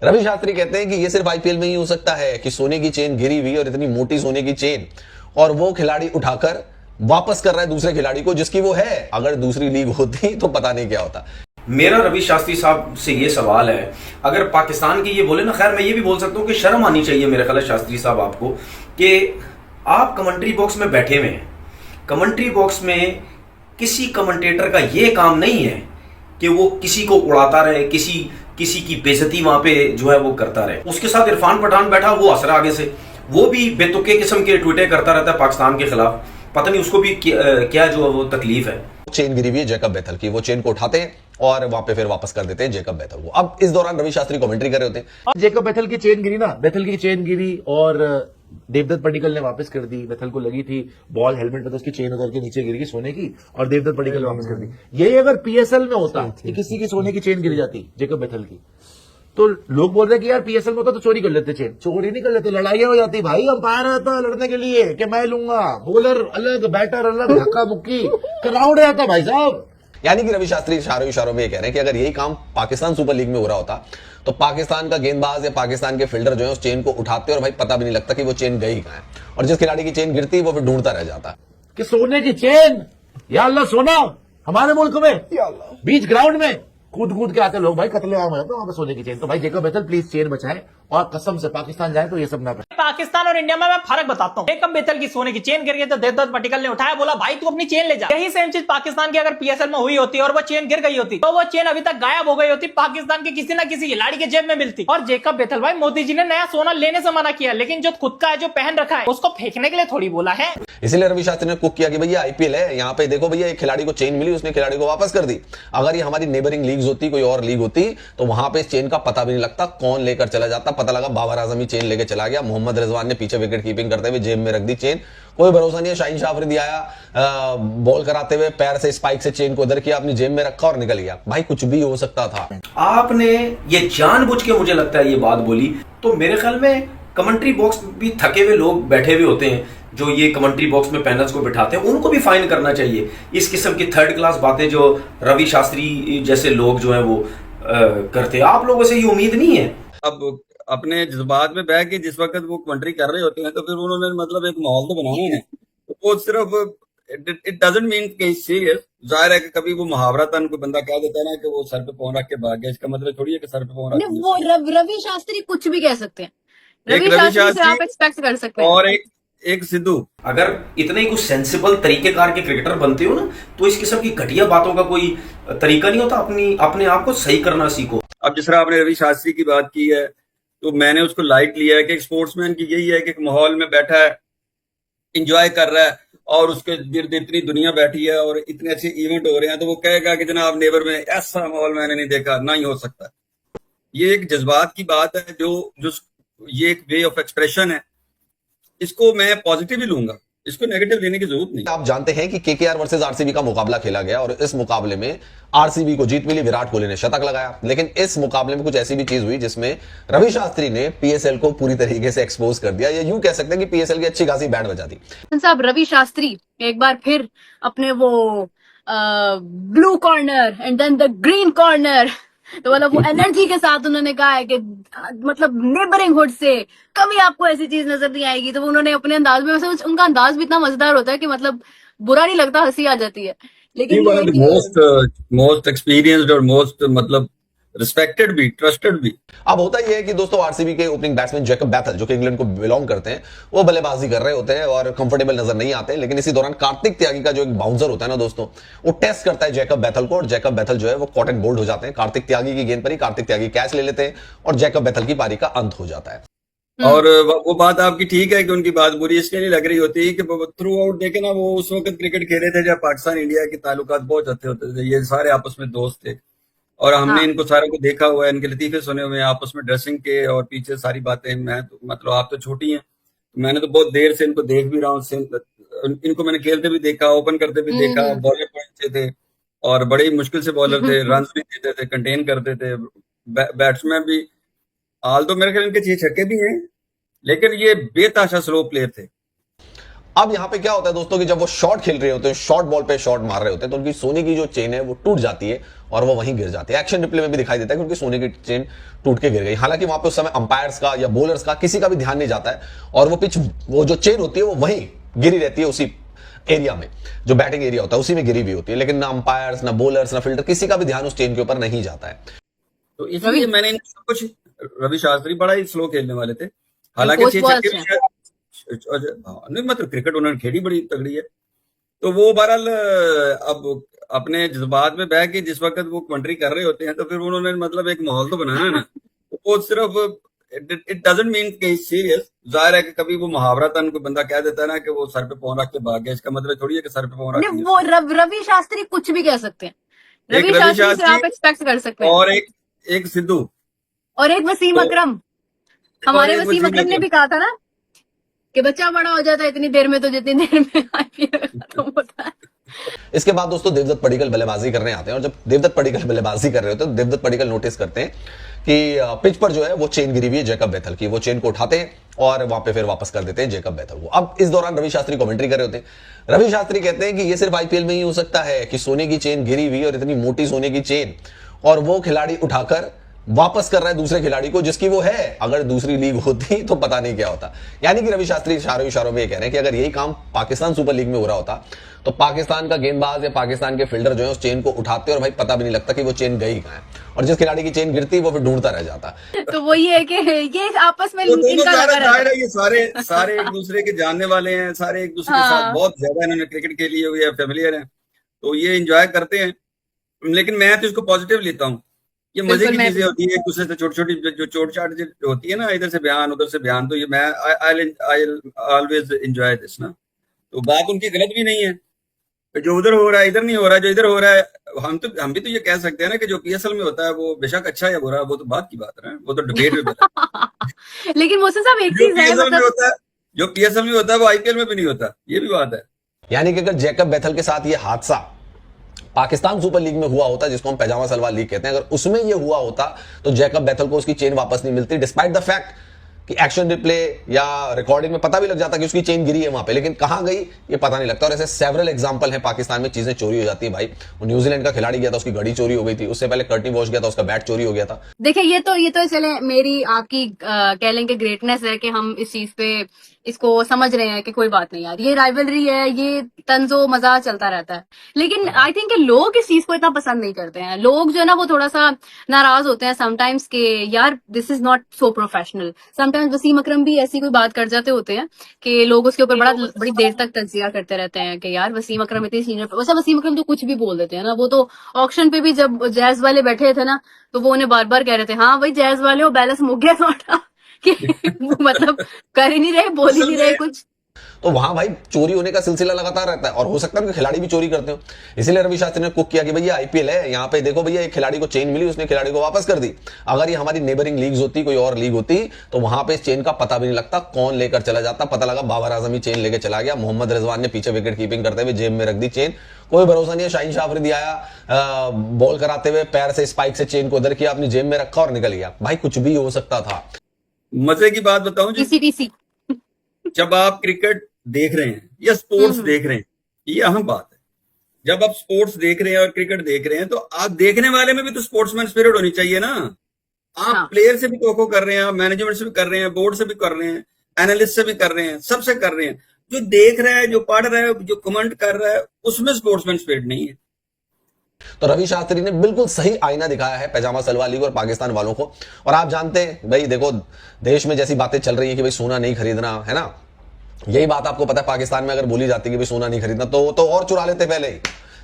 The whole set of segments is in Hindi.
रवि शास्त्री कहते हैं कि ये सिर्फ आईपीएल में ही हो सकता है कि सोने की चेन गिरी हुई और इतनी मोटी सोने की चेन और वो खिलाड़ी उठाकर वापस कर रहा है दूसरे खिलाड़ी को जिसकी वो है। अगर दूसरी लीग होती तो पता नहीं क्या होता। मेरा रवि शास्त्री साहब से ये सवाल है, अगर पाकिस्तान की ये बोले ना, खैर मैं ये भी बोल सकता हूँ कि शर्म आनी चाहिए मेरे ख्याल शास्त्री साहब आपको कि आप कमेंट्री बॉक्स में बैठे हुए हैं। कमेंट्री बॉक्स में किसी कमेंटेटर का ये काम नहीं है कि वो किसी को उड़ाता रहे, किसी की बेइज्जती वहां पे जो है वो करता रहे। उसके साथ इरफान पठान बैठा, वो हंस रहा आगे से, वो भी बेतुके किस्म के ट्वीटें करता रहता है पाकिस्तान के खिलाफ। पता नहीं उसको भी क्या जो है वो तकलीफ है। चेन गिरी हुई है जैकब बैथल की, वो चेन को उठाते हैं और वहां पे फिर वापस कर देते हैं जैकब बैथल को। अब इस दौरान रवि शास्त्री कमेंट्री कर रहे होते हैं। जैकब बैथल की चेन गिरी ना, बैथल की चेन गिरी और देवदत्त पडिक्कल ने वापस कर दी। बैथल को लगी थी बॉल हेलमेट में, तो उसकी चेन उतर के नीचे गिर गई सोने की और देवदत्त पडिक्कल ने वापस कर दी। यही अगर पीएसएल में होता कि किसी की सोने की चेन गिर जाती जैकब बैथल की, तो लोग बोल रहे कि यार पीएसएल में होता तो चोरी कर लेते, चेन चोरी नहीं कर लेते, लड़ाइयां हो जाती। भाई अंपायर रहता लड़ने के लिए कि मैं लूंगा, बॉलर अलग, बैटर अलग, धक्का मुक्की, क्राउड रहता भाई साहब। यानी कि रवि शास्त्री इशारों में ये कह रहे हैं कि अगर यही काम पाकिस्तान सुपर लीग में हो रहा होता तो पाकिस्तान का गेंदबाज या पाकिस्तान के फील्डर जो है उस चेन को उठाते और भाई पता भी नहीं लगता कि वो चेन गई कहां है, और जिस खिलाड़ी की चेन गिरती वो फिर ढूंढता रह जाता कि सोने की चेन, या अल्लाह सोना हमारे मुल्क में बीच ग्राउंड में कूद कूद के आते लोग, भाई कतलेआम हो जाता वहां पर सोने की चेन। तो भाई जैकब बैथल प्लीज चेन बचाए और कसम से पाकिस्तान जाए तो ये सब ना करे। पाकिस्तान और इंडिया में मैं फर्क बताता हूँ। जैकब बैथल की सोने की चेन गिर गई तो देवदत्त पडिक्कल ने उठाया, बोला भाई तू अपनी चेन ले जा। यही सेम चीज पाकिस्तान की अगर पीएसएल में हुई होती और वो चेन गिर गई होती तो वो चेन अभी तक गायब हो गई होती, पाकिस्तान के किसी ना किसी खिलाड़ी के जेब में मिलती। और जैकब बैथल भाई, मोदी जी ने नया सोना लेने से मना किया, लेकिन जो खुद का है, जो पहन रखा है, उसको फेंकने के लिए थोड़ी बोला है। इसीलिए रवि शास्त्री ने कुक किया कि भैया आईपीएल है, यहाँ पे देखो भैया एक खिलाड़ी को चेन मिली, उसने खिलाड़ी को वापस कर दी। अगर ये हमारी नेबरिंग लीग्स होती, कोई और लीग होती, तो वहां पे इस चेन का पता भी नहीं लगता, कौन लेकर चला जाता। पता लगा बाबर आजम ही चेन लेके चला गया, मोहम्मद रिजवान ने पीछे विकेट कीपिंग करते हुए जेब में रख दी चेन, कोई भरोसा नहीं है। शाहीन शाह अफरीदी आया बॉल कराते हुए पैर से स्पाइक से चेन को इधर किया, अपनी जेब में रखा और निकल गया। भाई कुछ भी हो सकता था। आपने ये जानबूझ के मुझे लगता है ये बात बोली, तो मेरे ख्याल में कमेंट्री बॉक्स भी थके हुए लोग बैठे हुए होते हैं जो ये कमेंट्री बॉक्स में पैनल्स को बिठाते हैं, उनको भी फाइन करना चाहिए। इस किस्म की थर्ड क्लास बातें जो रवि शास्त्री जैसे लोग जो हैं वो करते हैं, आप लोगों से ये उम्मीद नहीं है। अब अपने जज्बात में बह के जिस वक्त वो कमेंट्री कर रहे होते हैं तो फिर उन्होंने मतलब एक माहौल तो बनाना है, तो वो सिर्फ इट डजंट मीन कि सीरियस। जाहिर है कि कभी वो मुहावरतन कोई बंदा कह देता है ना कि वो सर पे पाँव रख के भाग गया, इसका मतलब थोड़ी है कि सर पे पाँव रख नहीं, वो रवि शास्त्री कुछ भी कह सकते हैं। एक रवि शास्त्री से आप एक्सपेक्ट कर सकते हैं। और एक सिद्धू। अगर इतने ही कुछ सेंसिबल तरीकेकार के क्रिकेटर बनते हो ना, तो इस किस्म की घटिया बातों का कोई तरीका नहीं होता। अपने आप को सही करना सीखो। अब जिस तरह आपने रवि शास्त्री की बात की है तो मैंने उसको लाइट लिया है कि एक स्पोर्ट्समैन की यही है कि एक माहौल में बैठा है, इंजॉय कर रहा है और उसके गिर्द इतनी दुनिया बैठी है और इतने अच्छे इवेंट हो रहे हैं, तो वो कहेगा कि जनाब नेबर में ऐसा माहौल मैंने नहीं देखा, ना ही हो सकता। ये एक जज्बात की बात है, जो ये एक वे ऑफ एक्सप्रेशन है, इसको मैं पॉजिटिव ही लूंगा, इसको नेगेटिव लेने की जरूरत नहीं। आप जानते हैं कि केकेआर वर्सेस आरसीबी का मुकाबला खेला गया और इस मुकाबले में आरसीबी को जीत मिली, विराट कोहली ने शतक लगाया। लेकिन इस मुकाबले में कुछ ऐसी भी चीज हुई जिसमें रवि शास्त्री ने पीएसएल को पूरी तरीके से एक्सपोज कर दिया, या यूं कह सकते हैं कि पीएसएल की अच्छी खासी बैंड बजा दी। साहब रवि शास्त्री एक बार फिर अपने वो blue corner and then the green corner, तो मतलब वो एनर्जी के साथ उन्होंने कहा है कि मतलब नेबरिंग हुड से कभी आपको ऐसी चीज नजर नहीं आएगी। तो वो उन्होंने अपने अंदाज में, वैसे उनका अंदाज भी इतना मजेदार होता है कि मतलब बुरा नहीं लगता, हंसी आ जाती है। लेकिन मोस्ट एक्सपीरियंस्ड और मोस्ट मतलब रिस्पेक्टेड भी, ट्रस्टेड भी। अब होता ही है कि दोस्तों आरसीबी के ओपनिंग बैट्समैन जैकब बैथल, जो कि इंग्लैंड को बिलोंग करते हैं, वो बल्लेबाजी कर रहे होते हैं और कंफर्टेबल नजर नहीं आते। लेकिन इसी दौरान कार्तिक त्यागी का जो एक बाउंसर होता है ना दोस्तों, वो टेस्ट करता है जैकब बैथल को, और जैकब बैथल जो है वो कॉट एंड बोल्ड हो जाते हैं। कार्तिक त्यागी की गेंद पर ही कार्तिक त्यागी कैच ले लेते हैं और जैकब बैथल की पारी का अंत हो जाता है। और वो बात आपकी ठीक है कि उनकी बात बुरी इसलिए नहीं लग रही होती कि थ्रू आउट देखे ना, वो उस वक्त क्रिकेट खेले थे जब पाकिस्तान इंडिया के ताल्लुकात बहुत अच्छे होते थे, ये सारे आपस में दोस्त थे और हमने इनको सारे को देखा हुआ है, इनके लतीफे सुने हुए हैं आपस में, ड्रेसिंग के और पीछे सारी बातें। मैं तो मतलब आप तो छोटी हैं, मैंने तो बहुत देर से इनको देख भी रहा हूँ, इनको मैंने खेलते भी देखा, ओपन करते भी देखा, बॉलर को अच्छे थे और बड़े ही मुश्किल से बॉलर थे, रन भी देते थे, कंटेन करते थे, बैट्समैन भी। हाल तो मेरे ख्याल इनके 6 छक्के भी हैं, लेकिन ये बेताशा स्लो प्लेयर थे। अब यहां पे क्या होता है दोस्तों कि जब वो शॉट खेल रहे होते हैं, शॉर्ट बॉल पे शॉट मार रहे होते हैं, तो उनकी सोने की जो चेन है वो टूट जाती है और वो वहीं गिर जाती है। एक्शन रिप्ले में भी दिखाई देता है कि उनकी सोने की चेन टूट के गिर गई। हालांकि वहां पे उस समय अंपायर्स का या बॉलर्स का किसी का भी ध्यान नहीं जाता है और वो जो चेन होती है वो वहीं गिरी रहती है, उसी एरिया में, जो बैटिंग एरिया होता है उसी में गिरी हुई होती है। लेकिन ना अंपायर्स, ना बॉलर्स, ना फील्डर, किसी का भी ध्यान उस चेन के ऊपर नहीं जाता है। तो इसलिए मैंने इन सब कुछ, रवि शास्त्री बड़ा ही स्लो खेलने वाले थे, हालांकि कोच 6 बहुत छक्के अच्छा नहीं, मतलब क्रिकेट उन्होंने खेली बड़ी तगड़ी है। तो वो बहरहाल अब अपने जज्बात में बह के जिस वक्त वो कमेंट्री कर रहे होते हैं तो फिर उन्होंने मतलब एक माहौल तो बनाना है ना। वो सिर्फ इट डजंट मीन कि सीरियस, जाहिर है कि कभी वो मुहावरतन कोई बंदा कह देता है ना कि वो सर पे पाँव रख के भाग गया, इसका मतलब थोड़ी है कि सर पे पाँव रख नहीं, के। वो रवि शास्त्री कुछ भी कह सकते हैं। एक रवि रवि शास्त्री से शास्त्री आप एक्सपेक्ट कर सकते हैं। और एक सिद्धू और एक वसीम तो- अकरम, हमारे और एक वसीम वसीम अकरम ने अकरम। भी कहा था ना कि बच्चा बड़ा हो जाता है इतनी देर में, तो जितनी देर में IPL खत्म होता है। इसके बाद दोस्तों देवदत्त पडिक्कल बल्लेबाजी करने आते हैं और जब देवदत्त पडिक्कल बल्लेबाजी कर रहे होते हैं तो देवदत्त पडिक्कल नोटिस करते हैं कि पिच पर जो है वो चेन गिरी हुई है जैकब बेथल की। वो चेन को उठाते हैं और वहां पे फिर वापस कर देते हैं जैकब बेथल को। अब इस दौरान रवि शास्त्री कमेंट्री कर रहे होते हैं। रवि शास्त्री कहते हैं कि ये सिर्फ IPL में ही हो सकता है कि सोने की चेन गिरी हुई और इतनी मोटी सोने की चेन और वो खिलाड़ी उठाकर वापस कर रहा है दूसरे खिलाड़ी को जिसकी वो है। अगर दूसरी लीग होती तो पता नहीं क्या होता। यानी कि रवि शास्त्री इशारों में ये कह रहे हैं कि अगर यही काम पाकिस्तान सुपर लीग में हो रहा होता तो पाकिस्तान का गेंदबाज या पाकिस्तान के फील्डर जो है उस चेन को उठाते और भाई पता भी नहीं लगता कि वो चेन गई कहां है, और जिस खिलाड़ी की चेन गिरती वो फिर ढूंढता रह जाता। तो वो ये है कि ये आपस में वो दोनों इनका लगा रहता जाहिर है। है, ये सारे एक दूसरे के जानने वाले हैं, सारे एक दूसरे के हाँ। साथ बहुत ज्यादा इन्होंने क्रिकेट खेली हुई है, फेमिलियर हैं, तो ये एंजॉय करते हैं। लेकिन मैं तो इसको पॉजिटिव लेता हूँ। ये मजे बिल्कुल, की मैं चीजें होती है, एक दूसरे से छोटी छोटी जो चोट चाट जो होती है ना, इधर से बयान उधर से बयान, तो ये मैं आई ऑलवेज एंजॉय दिस ना। तो बात उनकी गलत भी नहीं है, जो उधर हो रहा है इधर नहीं हो रहा है, जो इधर हो रहा है हम भी तो ये कह सकते हैं ना कि जो PSL में होता है वो बेशक अच्छा या बुरा, वो तो बात की बात है, वो तो डिबेट में बता। लेकिन मोहसिन साहब एक जो चीज है, PSL में मतलब होता है, जो PSL में होता है वो IPL में भी नहीं होता, ये भी बात है। यानी कि अगर जैकब बेथल के साथ ये हादसा पाकिस्तान सुपर लीग में हुआ होता, जिसको हम पैजामा सलवार लीग कहते हैं, अगर उसमें ये हुआ होता तो जैकब बेथल को उसकी चेन वापस नहीं मिलती, डिस्पाइट द फैक्ट कि एक्शन रिप्ले या रिकॉर्डिंग में पता भी लग जाता कि उसकी चेन गिरी है वहां पे, लेकिन कहां गई ये पता नहीं लगता। और ऐसे सेवरल एग्जांपल हैं पाकिस्तान में, चीजें चोरी हो जाती है भाई। वो न्यूजीलैंड का खिलाड़ी गया था, उसकी घड़ी चोरी हो गई थी, उससे पहले कर्टनी वॉश गया था, उसका बैट चोरी हो गया था। देखिए ये तो चले मेरी आपकी कह लेंगे ग्रेटनेस है कि हम इस चीज पे इसको समझ रहे हैं कि कोई बात नहीं यार, ये राइवलरी है, ये तंजो मजा चलता रहता है। लेकिन आई थिंक लोग इस चीज को इतना पसंद नहीं करते हैं। लोग जो है ना वो थोड़ा सा नाराज होते हैं समटाइम्स के यार this is not so professional. Sometimes Wasim Akram भी ऐसी कोई बात कर जाते होते हैं कि लोग उसके ऊपर बड़ी देर तक तजिया करते रहते हैं कि यार वसीम अकरम इतनी सीनियर। वैसे वसीम अकरम तो कुछ भी बोल देते हैं ना, वो तो ऑक्शन पे भी जब जैज वाले बैठे थे ना तो वो उन्हें बार बार कह रहे थे हाँ भाई जैज वाले हो, बैलेंस मुक गया तुम्हारा कि वो मतलब कर ही नहीं रहे, बोल ही नहीं रहे कुछ। तो वहां भाई चोरी होने का सिलसिला लगातार रहता है और हो सकता है कि खिलाड़ी भी चोरी करते हो। इसीलिए रवि शास्त्री ने कुक किया कि भैया IPL है, यहाँ पे देखो भैया एक खिलाड़ी को चेन मिली, उसने खिलाड़ी को वापस कर दी। अगर ये हमारी नेबरिंग लीग्स होती, कोई और लीग होती, तो वहां पे इस चेन का पता भी नहीं लगता कौन लेकर चला जाता। पता लगा बाबर आजम ही चेन लेकर चला गया, मोहम्मद रिजवान ने पीछे विकेट कीपिंग करते हुए जेब में रख दी चेन, कोई भरोसा नहीं है। शाहीन शाह अफरीदी आया बॉल कराते हुए पैर से स्पाइक से चेन को उधर किया, अपनी जेब में रखा और निकल गया। भाई कुछ भी हो सकता था। मजे की बात बताऊं जी, TC जब आप क्रिकेट देख रहे हैं या स्पोर्ट्स देख रहे हैं, ये अहम बात है। जब आप स्पोर्ट्स देख रहे हैं और क्रिकेट देख रहे हैं तो आप देखने वाले में भी तो स्पोर्ट्समैन स्पिरिट होनी चाहिए ना। आप हाँ। प्लेयर से भी टोको कर रहे हैं, आप मैनेजमेंट से भी कर रहे हैं, बोर्ड से भी कर रहे हैं, एनालिस्ट से भी कर रहे हैं, सबसे कर रहे हैं। जो देख रहा है, जो पढ़ रहा है, जो कमेंट कर रहा है, उसमें स्पोर्ट्समैन स्पिरिट नहीं है। तो रवि शास्त्री ने बिल्कुल सही आईना दिखाया है पैजामा सलवार लीग और पाकिस्तान वालों को। और आप जानते हैं भाई, देखो देश में जैसी बातें चल रही है कि भाई सोना नहीं खरीदना है ना, यही बात आपको पता है पाकिस्तान में अगर बोली जाती है कि भाई सोना नहीं खरीदना तो और चुरा लेते पहले ही।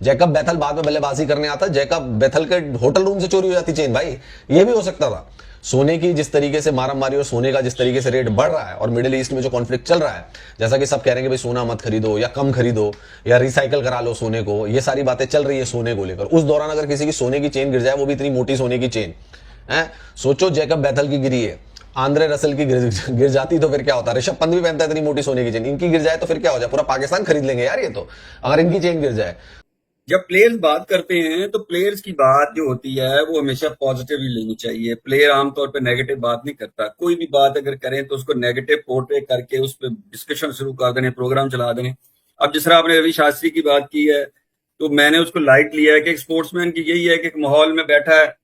जैकब बेथल बाद में बल्लेबाजी करने आता, जैकब बेथल के होटल रूम से चोरी हो जाती चेन। भाई ये भी हो सकता था। सोने की जिस तरीके से मारामारी और सोने का जिस तरीके से रेट बढ़ रहा है और मिडिल ईस्ट में जो कॉन्फ्लिक्ट चल रहा है, जैसा कि सब कह रहे हैं कि भाई सोना मत खरीदो या कम खरीदो या रिसाइकल करा लो सोने को, ये सारी बातें चल रही है सोने को लेकर। उस दौरान अगर किसी की सोने की चेन गिर जाए, वो भी इतनी मोटी सोने की चेन है, सोचो जैकब बेथल की गिरी है, आंद्रे रसल की गिर जाती तो फिर क्या होता। ऋषभ पंत भी पहनता है इतनी मोटी सोने की चेन, इनकी गिर जाए तो फिर क्या हो जाए, पूरा पाकिस्तान खरीद लेंगे यार ये तो, अगर इनकी चेन गिर जाए। जब प्लेयर्स बात करते हैं तो प्लेयर्स की बात जो होती है वो हमेशा पॉजिटिव ही लेनी चाहिए। प्लेयर आमतौर पे नेगेटिव बात नहीं करता। कोई भी बात अगर करें तो उसको नेगेटिव पोर्ट्रे करके उस पर डिस्कशन शुरू कर देने, प्रोग्राम चला देने। अब जिस तरह आपने रवि शास्त्री की बात की है तो मैंने उसको लाइट लिया है कि एक स्पोर्ट्समैन की यही है कि एक माहौल में बैठा है,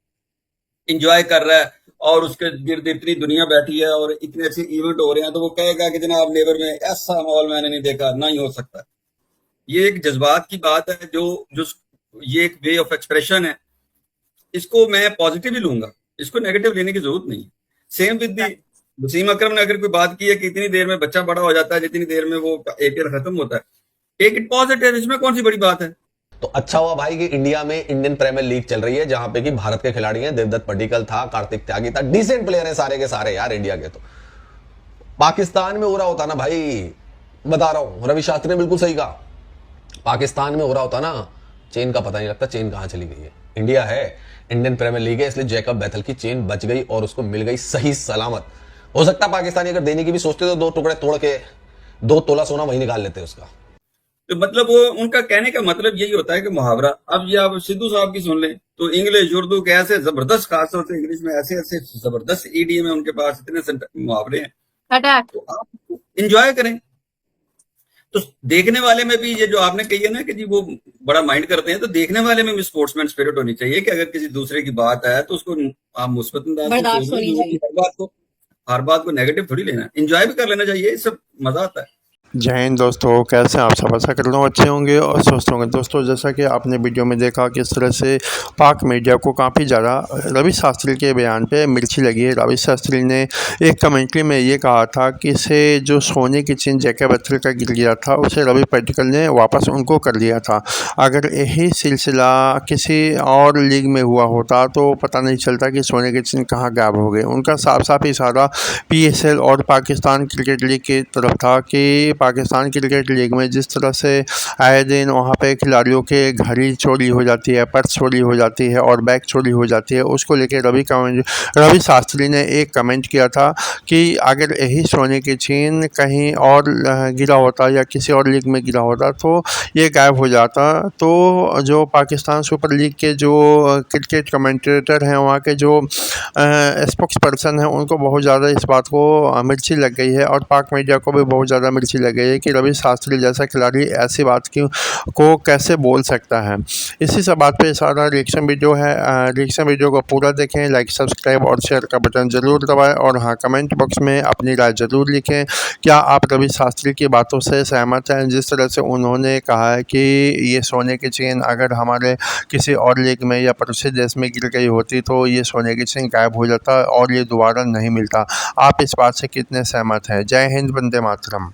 इंजॉय कर रहा है और उसके गिर्द इतनी दुनिया बैठी है और इतने अच्छे इवेंट हो रहे हैं तो वो कहेगा कि जनाब नेबर में ऐसा माहौल मैंने नहीं देखा, ना ही हो सकता। ये एक जज्बात की बात है, जो ये एक वे ऑफ एक्सप्रेशन है, इसको मैं पॉजिटिव ही लूंगा, इसको नेगेटिव लेने की जरूरत नहीं। सेम विद दी वसीम अकरम ने अगर कोई बात की है कि इतनी देर में बच्चा बड़ा हो जाता है, जितनी देर में वो APL खत्म होता है, टेक इट पॉजिटिव, इसमें कौन सी बड़ी बात है। तो अच्छा हुआ भाई कि इंडिया में इंडियन प्रीमियर लीग चल रही है जहां पे कि भारत के खिलाड़ी हैं, देवदत्त पडिक्कल था, कार्तिक त्यागी था, डिसेंट प्लेयर है सारे के सारे यार इंडिया के। तो पाकिस्तान में हो रहा होता ना भाई, बता रहा हूं, रवि शास्त्री ने बिल्कुल सही कहा, पाकिस्तान में हो रहा होता ना, चेन का पता नहीं लगता चेन कहां चली गई है। इंडिया है, इंडियन प्रीमियर लीग है, इसलिए जैकब बैथल की चेन बच गई और उसको मिल गई सही सलामत। हो सकता है पाकिस्तानी अगर देने की भी सोचते तो 2 टुकड़े तोड़ के 2 तोला सोना वही निकाल लेते उसका। तो मतलब वो उनका कहने का मतलब यही होता है कि मुहावरा। अब ये आप सिद्धू साहब की सुन लें तो इंग्लिश उर्दू के ऐसे जबरदस्त, खासतौर से इंग्लिश में ऐसे ऐसे जबरदस्त ईडीएम है उनके पास, इतने मुहावरे हैं, अटैक। तो आप इंजॉय करें। तो देखने वाले में भी ये जो आपने कही है ना कि जी वो बड़ा माइंड करते हैं, तो देखने वाले में भी स्पोर्ट्समैन स्पिरिट होनी चाहिए कि अगर किसी दूसरे की बात है तो उसको आप मुस्बत अंदाज में बर्दाश्त सोचना, होनी चाहिए। हर बात को नेगेटिव थोड़ी लेना, एंजॉय भी कर लेना चाहिए, ये सब मजा आता है। जय हिंद दोस्तों, कैसे हैं आप सब। आशा कर रहा हूँ अच्छे होंगे और स्वस्थ होंगे। दोस्तों जैसा कि आपने वीडियो में देखा किस तरह से पाक मीडिया को काफ़ी ज़्यादा रवि शास्त्री के बयान पे मिर्ची लगी है। रवि शास्त्री ने एक कमेंट्री में ये कहा था कि इसे जो सोने की चेन जैकब बैथल का गिर गया था उसे रवि पडिक्कल ने वापस उनको कर दिया था। अगर यही सिलसिला किसी और लीग में हुआ होता तो पता नहीं चलता कि सोने की चेन कहाँ गायब हो गए। उनका साफ साफ इशारा PSL और पाकिस्तान क्रिकेट लीग की तरफ था कि पाकिस्तान क्रिकेट लीग में जिस तरह से आए दिन वहाँ पे खिलाड़ियों के घड़ी चोरी हो जाती है, पर्स चोरी हो जाती है और बैग चोरी हो जाती है, उसको लेकर रवि शास्त्री ने एक कमेंट किया था कि अगर यही सोने की चेन कहीं और गिरा होता या किसी और लीग में गिरा होता तो ये गायब हो जाता। तो जो पाकिस्तान सुपर लीग के जो क्रिकेट कमेंटेटर हैं, वहाँ के जो स्पोक्स पर्सन हैं, उनको बहुत ज़्यादा इस बात को मिर्ची लग गई है और पाक मीडिया को भी बहुत ज़्यादा मिर्ची लग गई है कि रवि शास्त्री जैसा खिलाड़ी ऐसी बात को कैसे बोल सकता है। इसी सब बात पे सारा रिएक्शन वीडियो है। रिएक्शन वीडियो को पूरा देखें, लाइक सब्सक्राइब और शेयर का बटन ज़रूर दबाएं और हाँ, कमेंट बॉक्स में अपनी राय ज़रूर लिखें। क्या आप रवि शास्त्री की बातों से सहमत हैं? जिस तरह से उन्होंने कहा है कि ये सोने की चेन अगर हमारे किसी और लीग में या पड़ोसी देश में गिर गई होती तो ये सोने की चेन गायब हो जाता और ये दोबारा नहीं मिलता। आप इस बात से कितने सहमत हैं? जय हिंद, वंदे मातरम।